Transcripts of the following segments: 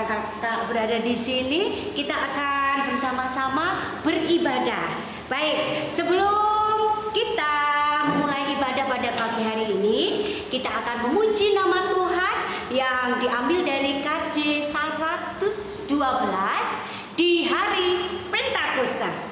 kakak-kakak berada di sini, kita akan bersama-sama beribadah. Baik, sebelum kita memulai ibadah pada pagi hari ini, kita akan memuji nama Tuhan yang diambil dari KJ 112 di hari Pentakosta.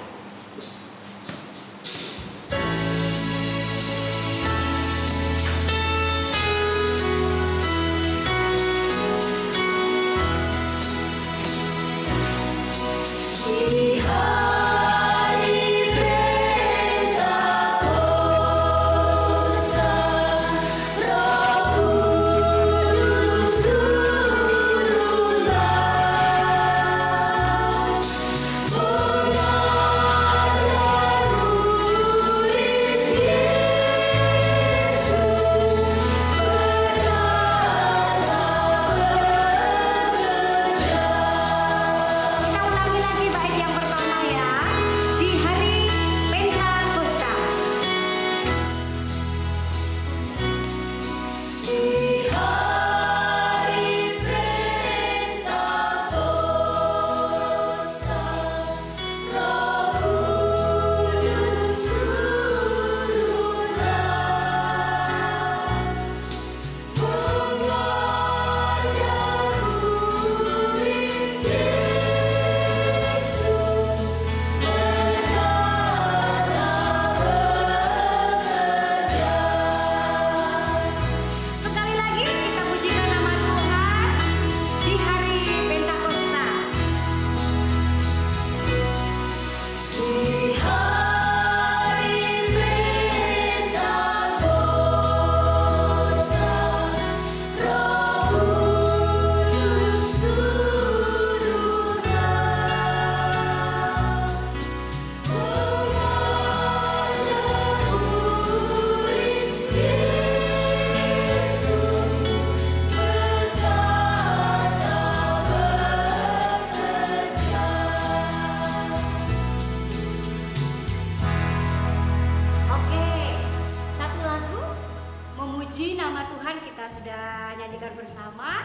Sudah nyanyikan bersama.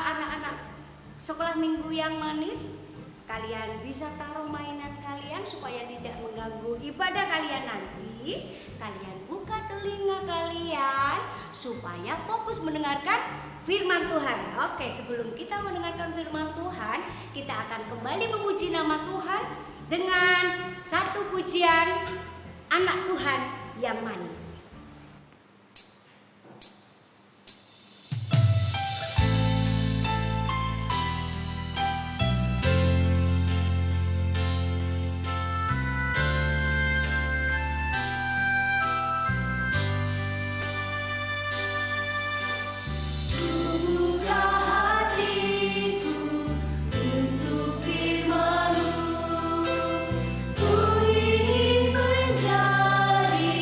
Anak-anak sekolah minggu yang manis, kalian bisa taruh mainan kalian supaya tidak mengganggu ibadah kalian nanti. Kalian buka telinga kalian supaya fokus mendengarkan firman Tuhan. Oke, sebelum kita mendengarkan firman Tuhan, kita akan kembali memuji nama Tuhan dengan satu pujian anak Tuhan yang manis. Ku ingin menjadi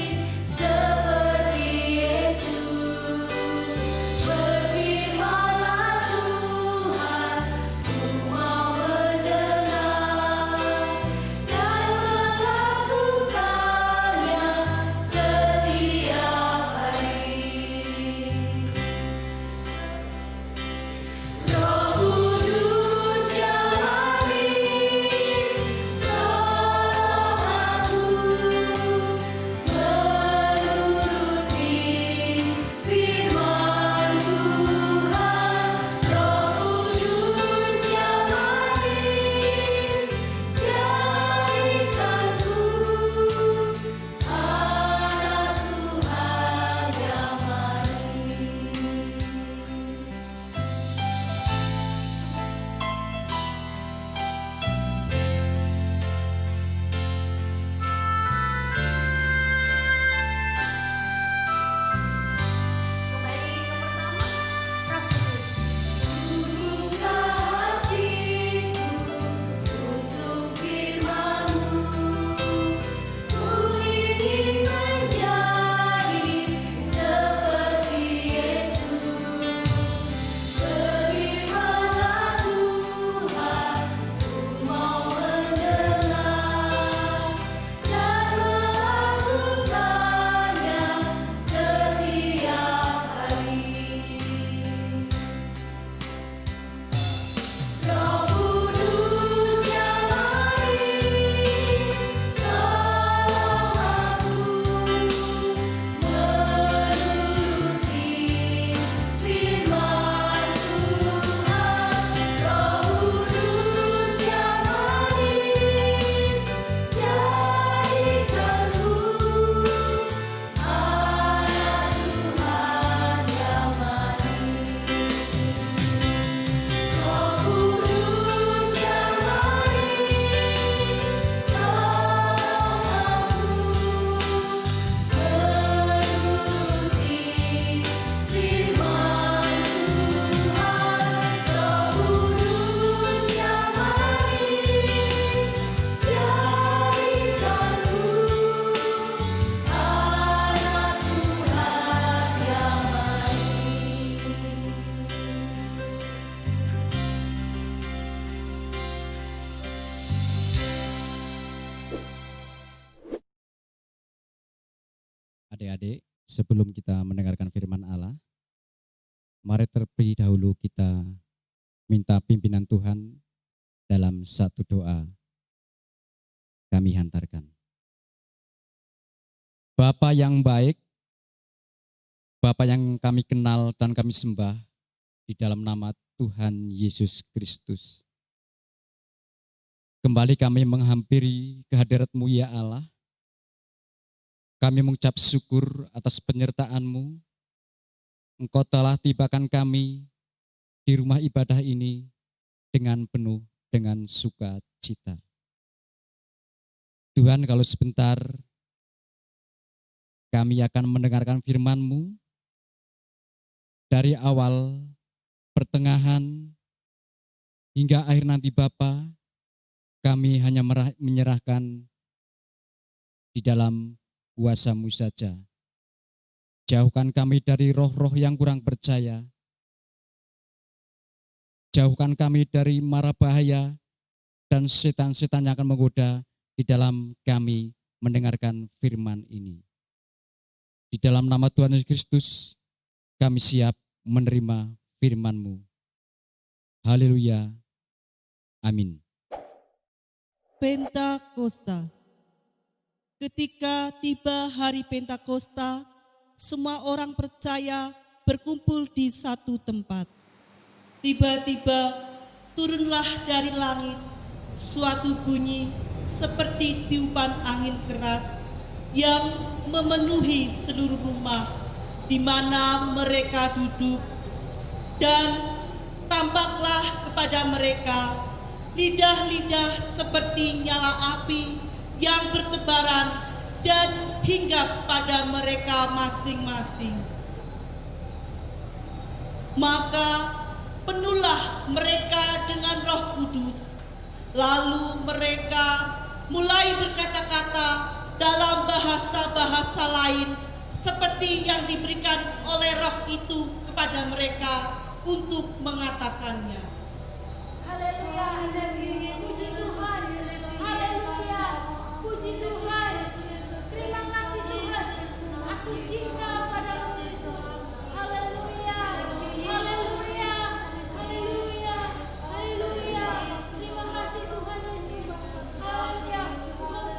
Adik-adik, sebelum kita mendengarkan firman Allah, mari terlebih dahulu kita minta pimpinan Tuhan dalam satu doa. Kami hantarkan. Bapa yang baik, Bapa yang kami kenal dan kami sembah di dalam nama Tuhan Yesus Kristus. Kembali kami menghampiri kehadirat-Mu ya Allah. Kami mengucap syukur atas penyertaan-Mu. Engkau telah tibakan kami di rumah ibadah ini dengan penuh dengan sukacita. Tuhan, kalau sebentar kami akan mendengarkan firman-Mu dari awal, pertengahan, hingga akhir nanti Bapa, kami hanya menyerahkan di dalam kuasa-Mu saja. Jauhkan kami dari roh-roh yang kurang percaya. Jauhkan kami dari mara bahaya dan setan-setan yang akan menggoda di dalam kami mendengarkan firman ini. Di dalam nama Tuhan Yesus Kristus, kami siap menerima firman-Mu. Haleluya. Amin. Pentakosta. Ketika tiba hari Pentakosta, semua orang percaya berkumpul di satu tempat. Tiba-tiba turunlah dari langit suatu bunyi seperti tiupan angin keras yang memenuhi seluruh rumah di mana mereka duduk, dan tampaklah kepada mereka lidah-lidah seperti nyala api yang bertebaran dan hinggap pada mereka masing-masing. Maka penuhlah mereka dengan Roh Kudus, lalu mereka mulai berkata-kata dalam bahasa-bahasa lain seperti yang diberikan oleh Roh itu kepada mereka untuk mengatakannya. Haleluya, puji Tuhan. Haleluya, puji Tuhan. Terima kasih Tuhan. Aku cinta pada Yesus. Haleluya, haleluya, haleluya, haleluya. Terima kasih Tuhan Yesus. Haleluya,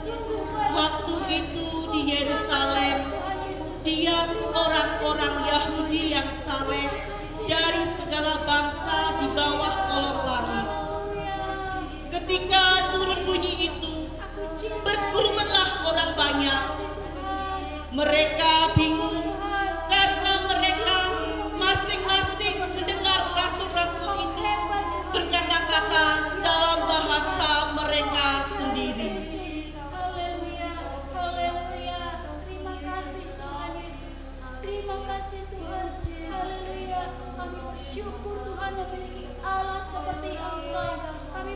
Yesus. Waktu itu di Yerusalem diam orang-orang Yahudi yang saleh dari segala bangsa di bawah kolong langit. Ketika turun bunyi itu, berkerumunlah orang banyak. Mereka bingung karena mereka masing-masing mendengar rasul-rasul itu berkata-kata dalam bahasa mereka sendiri. Haleluya, haleluya. Terima kasih Tuhan Yesus. Terima kasih Tuhan. Haleluya. Kami bersyukur Tuhan memiliki Allah seperti Allah. Kami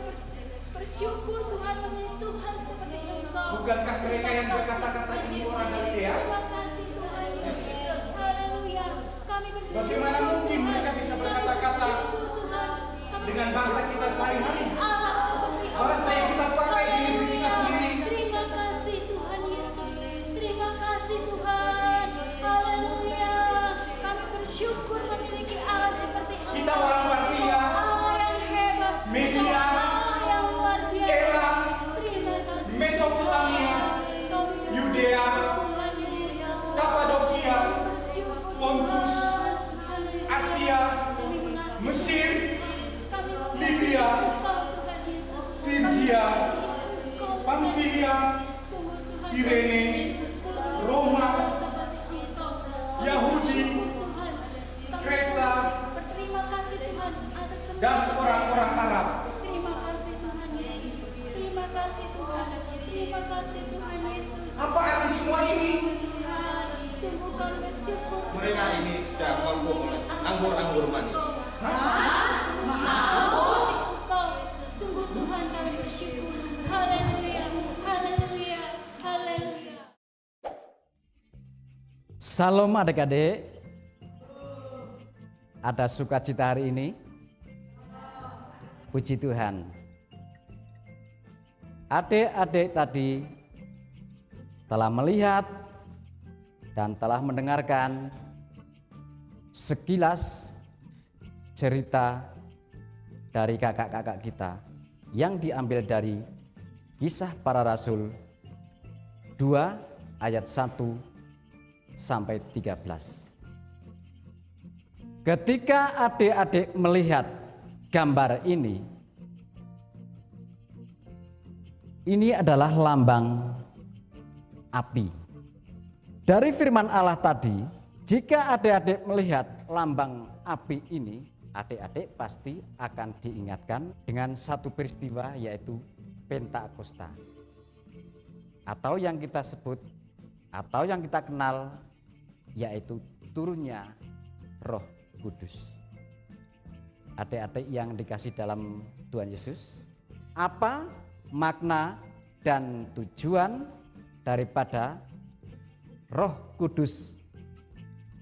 bersyukur Tuhan memiliki Tuhan seperti Engkau. Bukankah mereka yang berkata-kata ini orang Galilea? Terima kasih Tuhan Yesus. Haleluya. Kami bersyukur. Bagaimana mungkin mereka bisa berkata-kata Yesus Tuhan. Kami dengan bahasa kita sehari-hari? Allah seperti Bahasa yang kita pakai di negeri kita sendiri. Terima kasih Tuhan Yesus. Terima kasih Tuhan. Haleluya. Kami bersyukur memiliki Allah seperti Engkau. Kita orang Partia, Allah yang hebat. Media, Allah yang luar biasa. Elam, Terima kasih. Mesopotamia, Kami Yudea, Tuhan Yesus. Kapadokia, Bersyukur Pontus, Tuhan. Haleluya. Asia, Kami mengasihi. Mesir, Kami mengasihi Libya, Engkau, Tuhan Yesus. Fisia, Engkau, Pamfilia, sungguh Tuhan Sirene, Yesus, Roma, seperti Engkau. Yahudi, Tuhan, Kreta, terima kasih Tuhan atas semua dan orang-orang Arab. Terima kasih Tuhan Yesus. Terima kasih Tuhan. Terima kasih Tuhan Yesus. Apa arti semua ini? Tuhan, sungguh kami bersyukur. Mereka ini sudah mampu oleh anggur-anggur manis. Engkau, sungguh Tuhan kami bersyukur. Haleluya, haleluya, haleluya. Salam adik-adik. Ada sukacita hari ini? Puji Tuhan. Adik-adik tadi telah melihat dan telah mendengarkan sekilas cerita dari kakak-kakak kita yang diambil dari Kisah Para Rasul 2 ayat 1 sampai 13. Ketika adik-adik melihat gambar ini adalah lambang api. Dari firman Allah tadi, jika adik-adik melihat lambang api ini, adik-adik pasti akan diingatkan dengan satu peristiwa, yaitu Pentakosta. Atau yang kita sebut, atau yang kita kenal, yaitu turunnya Roh Kudus. Adik-adik yang dikasih dalam Tuhan Yesus, apa makna dan tujuan daripada Roh Kudus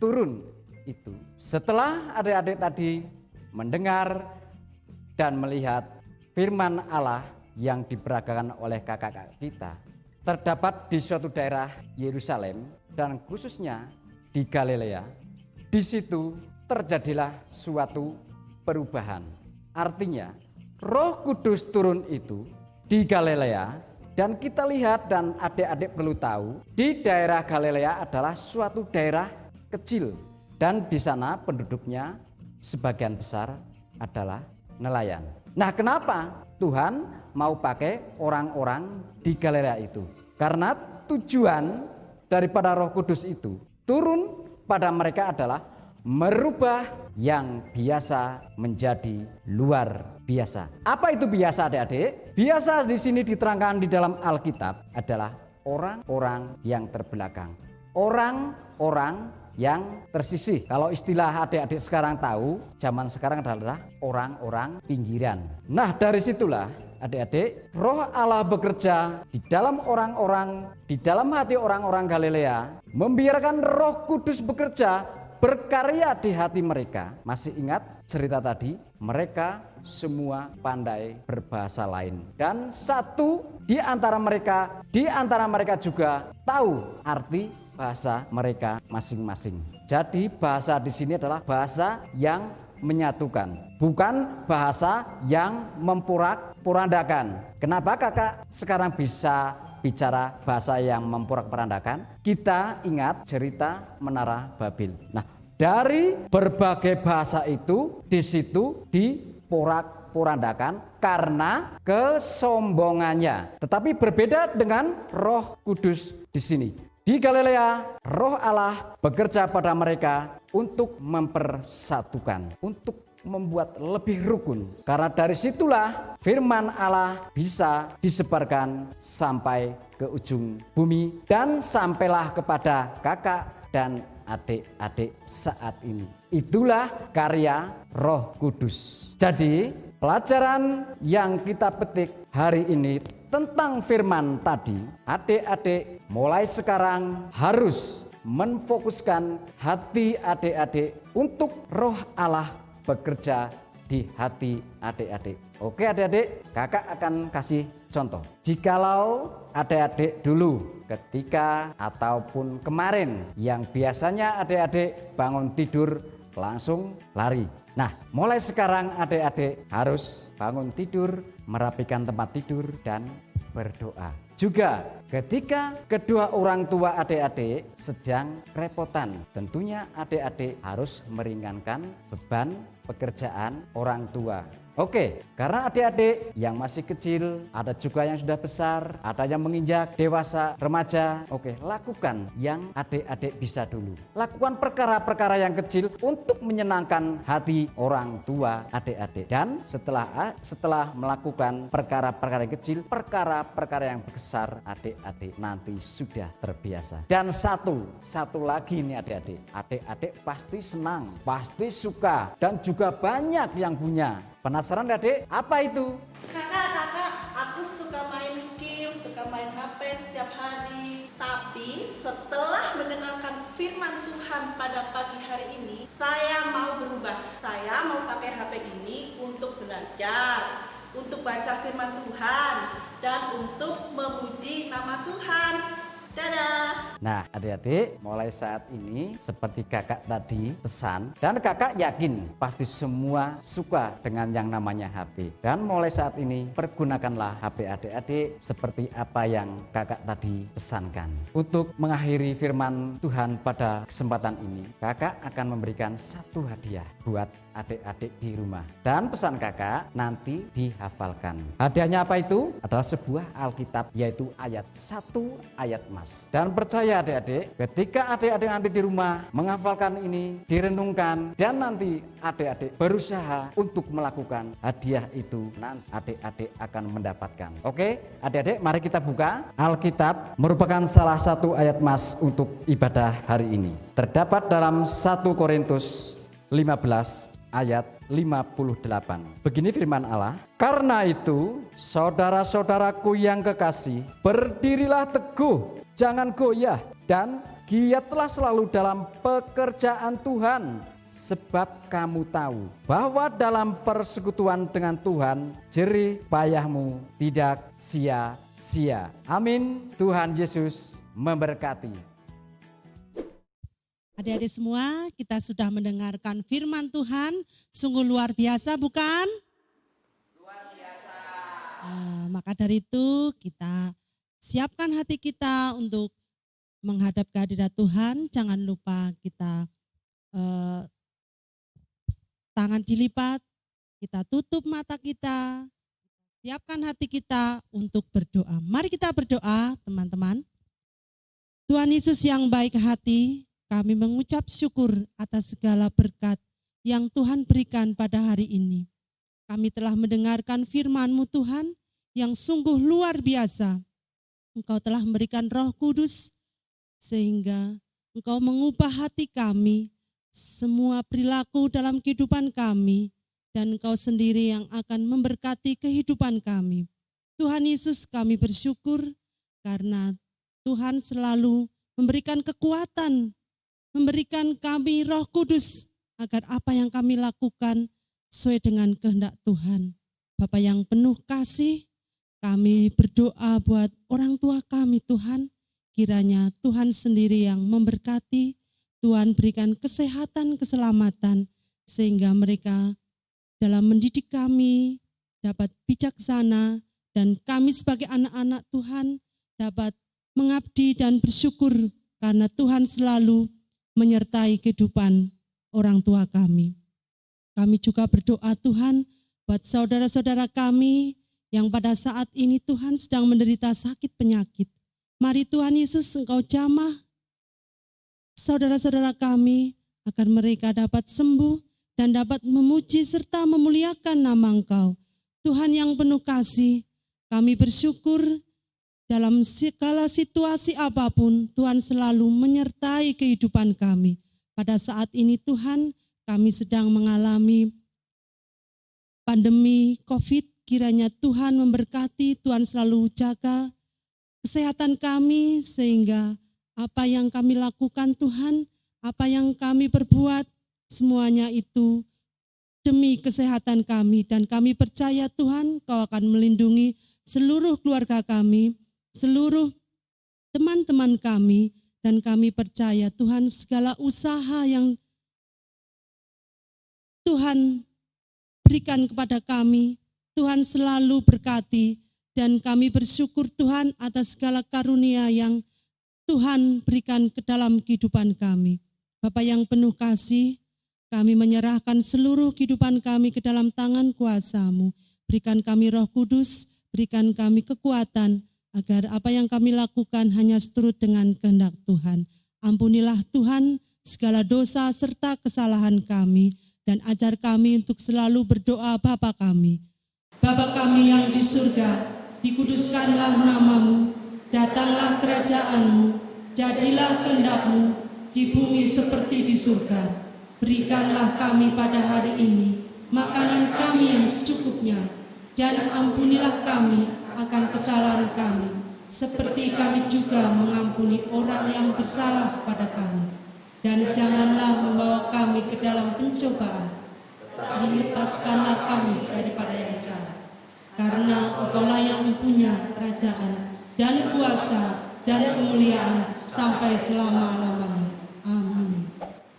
turun itu? Setelah adik-adik tadi mendengar dan melihat firman Allah yang diperagakan oleh kakak-kakak kita, terdapat di suatu daerah Yerusalem dan khususnya di Galilea. Di situ terjadilah suatu perubahan. Artinya Roh Kudus turun itu di Galilea, dan kita lihat dan adik-adik perlu tahu, di daerah Galilea adalah suatu daerah kecil dan di sana penduduknya sebagian besar adalah nelayan. Nah, kenapa Tuhan mau pakai orang-orang di Galilea itu? Karena tujuan daripada Roh Kudus itu turun pada mereka adalah merubah yang biasa menjadi luar biasa. Apa itu biasa, adik-adik? Biasa di sini diterangkan di dalam Alkitab adalah orang-orang yang terbelakang, orang-orang yang tersisih. Kalau istilah adik-adik sekarang tahu, zaman sekarang adalah orang-orang pinggiran. Nah, dari situlah adik-adik, Roh Allah bekerja di dalam orang-orang, di dalam hati orang-orang Galilea, membiarkan Roh Kudus bekerja, berkarya di hati mereka. Masih ingat cerita tadi? Mereka semua pandai berbahasa lain, dan satu di antara mereka juga tahu arti bahasa mereka masing-masing. Jadi bahasa di sini adalah bahasa yang menyatukan, bukan bahasa yang memporak-porandakan. Kenapa kakak sekarang bisa bicara bahasa yang memporak-porandakan? Kita ingat cerita Menara Babel. Nah, dari berbagai bahasa itu di situ diporak-porandakan karena kesombongannya. Tetapi berbeda dengan Roh Kudus di sini. Di Galilea, Roh Allah bekerja pada mereka untuk mempersatukan, untuk membuat lebih rukun. Karena dari situlah firman Allah bisa disebarkan sampai ke ujung bumi dan sampailah kepada kakak dan adik-adik saat ini. Itulah karya Roh Kudus. Jadi pelajaran yang kita petik hari ini tentang firman tadi, adik-adik mulai sekarang harus menfokuskan hati adik-adik untuk Roh Allah bekerja di hati adik-adik. Oke adik-adik, kakak akan kasih contoh. Jikalau adik-adik dulu ketika ataupun kemarin yang biasanya adik-adik bangun tidur langsung lari. Nah, mulai sekarang adik-adik harus bangun tidur, merapikan tempat tidur dan berdoa. Juga ketika kedua orang tua adik-adik sedang repotan, tentunya adik-adik harus meringankan beban pekerjaan orang tua. Oke, karena adik-adik yang masih kecil, ada juga yang sudah besar, ada yang menginjak dewasa, remaja. Oke, lakukan yang adik-adik bisa dulu. Lakukan perkara-perkara yang kecil untuk menyenangkan hati orang tua adik-adik. Dan setelah melakukan perkara-perkara yang kecil, perkara-perkara yang besar, adik-adik nanti sudah terbiasa. Dan satu lagi nih adik-adik. Adik-adik pasti senang, pasti suka, dan juga banyak yang punya. Penasaran adik? Apa itu? Kakak, aku suka main game, suka main HP setiap hari. Tapi setelah mendengarkan firman Tuhan pada pagi hari ini, saya mau berubah. Saya mau pakai HP ini untuk belajar, untuk baca firman Tuhan, dan untuk memuji nama Tuhan. Dadah. Nah, adik-adik, mulai saat ini seperti kakak tadi pesan, dan kakak yakin pasti semua suka dengan yang namanya HP. Dan mulai saat ini pergunakanlah HP adik-adik seperti apa yang kakak tadi pesankan. Untuk mengakhiri firman Tuhan pada kesempatan ini, kakak akan memberikan satu hadiah buat adik-adik di rumah. Dan pesan kakak nanti dihafalkan. Hadiahnya apa itu? Adalah sebuah Alkitab, yaitu ayat 1 ayat Mas. Dan percaya adik-adik, ketika adik-adik nanti di rumah menghafalkan ini, direnungkan, dan nanti adik-adik berusaha untuk melakukan hadiah itu, nanti adik-adik akan mendapatkan. Oke, adik-adik mari kita buka. Alkitab merupakan salah satu ayat Mas untuk ibadah hari ini. Terdapat dalam 1 Korintus 15 ayat 58. Begini firman Allah, karena itu saudara-saudaraku yang kekasih, berdirilah teguh, jangan goyah, dan giatlah selalu dalam pekerjaan Tuhan, sebab kamu tahu bahwa dalam persekutuan dengan Tuhan, jerih payahmu tidak sia-sia. Amin. Tuhan Yesus memberkati. Adik-adik semua, kita sudah mendengarkan firman Tuhan, sungguh luar biasa bukan? Luar biasa. Maka dari itu kita siapkan hati kita untuk menghadap kehadirat Tuhan. Jangan lupa kita tangan dilipat, kita tutup mata kita, siapkan hati kita untuk berdoa. Mari kita berdoa teman-teman. Tuhan Yesus yang baik hati, kami mengucap syukur atas segala berkat yang Tuhan berikan pada hari ini. Kami telah mendengarkan firman-Mu Tuhan yang sungguh luar biasa. Engkau telah memberikan Roh Kudus sehingga Engkau mengubah hati kami, semua perilaku dalam kehidupan kami, dan Engkau sendiri yang akan memberkati kehidupan kami. Tuhan Yesus, kami bersyukur karena Tuhan selalu memberikan kekuatan, memberikan kami Roh Kudus agar apa yang kami lakukan sesuai dengan kehendak Tuhan. Bapa yang penuh kasih, kami berdoa buat orang tua kami Tuhan, kiranya Tuhan sendiri yang memberkati, Tuhan berikan kesehatan, keselamatan, sehingga mereka dalam mendidik kami dapat bijaksana, dan kami sebagai anak-anak Tuhan dapat mengabdi dan bersyukur karena Tuhan selalu menyertai kehidupan orang tua kami. Kami juga berdoa Tuhan buat saudara-saudara kami yang pada saat ini Tuhan sedang menderita sakit penyakit. Mari Tuhan Yesus Engkau jamah saudara-saudara kami agar mereka dapat sembuh dan dapat memuji serta memuliakan nama Engkau. Tuhan yang penuh kasih, kami bersyukur dalam segala situasi apapun, Tuhan selalu menyertai kehidupan kami. Pada saat ini Tuhan, kami sedang mengalami pandemi COVID. Kiranya Tuhan memberkati, Tuhan selalu jaga kesehatan kami, sehingga apa yang kami lakukan Tuhan, apa yang kami perbuat, semuanya itu demi kesehatan kami. Dan kami percaya Tuhan, Kau akan melindungi seluruh keluarga kami, seluruh teman-teman kami, dan kami percaya Tuhan segala usaha yang Tuhan berikan kepada kami, Tuhan selalu berkati, dan kami bersyukur Tuhan atas segala karunia yang Tuhan berikan ke dalam kehidupan kami. Bapa yang penuh kasih, kami menyerahkan seluruh kehidupan kami ke dalam tangan kuasa-Mu. Berikan kami Roh Kudus, berikan kami kekuatan, agar apa yang kami lakukan hanya seturut dengan kehendak Tuhan. Ampunilah Tuhan segala dosa serta kesalahan kami, dan ajar kami untuk selalu berdoa Bapa kami. Bapa kami yang di surga, dikuduskanlah nama-Mu, datanglah kerajaan-Mu, jadilah kehendak-Mu di bumi seperti di surga. Berikanlah kami pada hari ini makanan kami yang secukupnya, dan ampunilah kami akan kesalahan kami, seperti kami juga mengampuni orang yang bersalah pada kami. Dan janganlah membawa kami ke dalam pencobaan, tetapi lepaskanlah kami daripada yang jahat. Karena Engkaulah yang mempunyai kerajaan dan kuasa dan kemuliaan sampai selama-lamanya. Amin.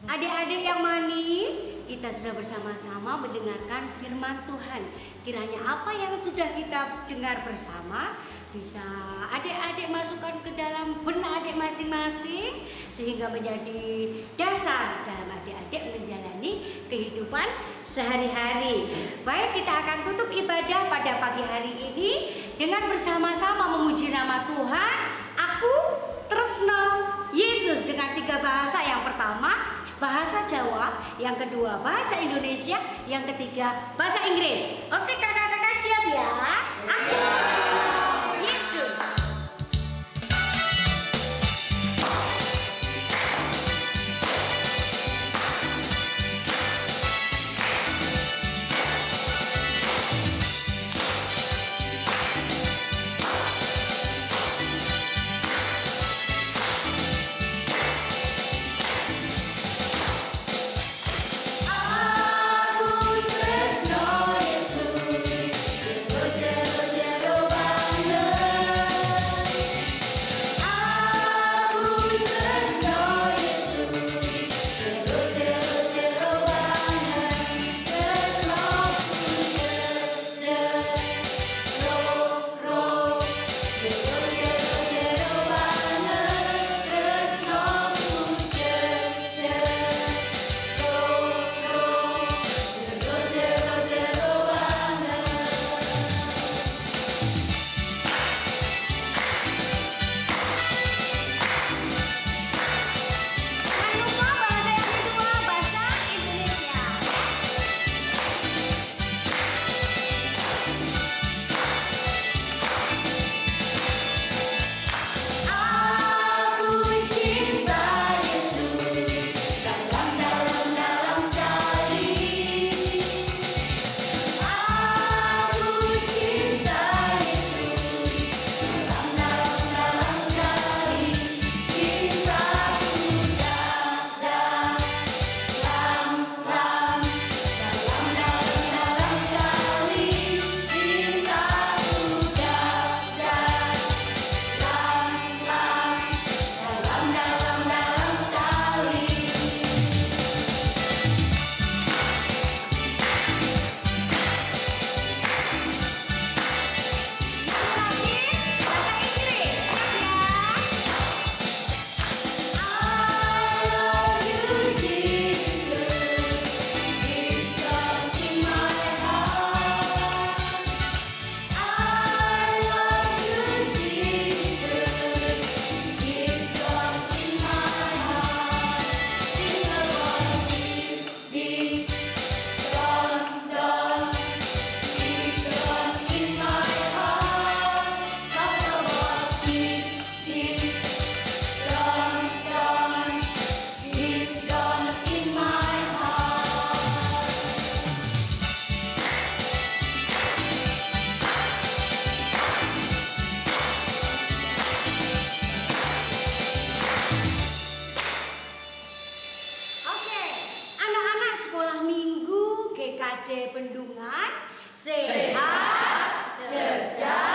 Adik-adik yang manis, kita sudah bersama-sama mendengarkan firman Tuhan. Kiranya apa yang sudah kita dengar bersama bisa adik-adik masukkan ke dalam benak adik masing-masing sehingga menjadi dasar dalam adik-adik menjalani kehidupan sehari-hari. Baik, kita akan tutup ibadah pada pagi hari ini dengan bersama-sama memuji nama Tuhan. Aku tresno Yesus dengan 3 bahasa. Yang pertama bahasa Jawa, yang kedua bahasa Indonesia, yang ketiga bahasa Inggris. Oke, kakak-kakak siap ya? Aku Yesus. GKJ Bendungan sehat, cerdas,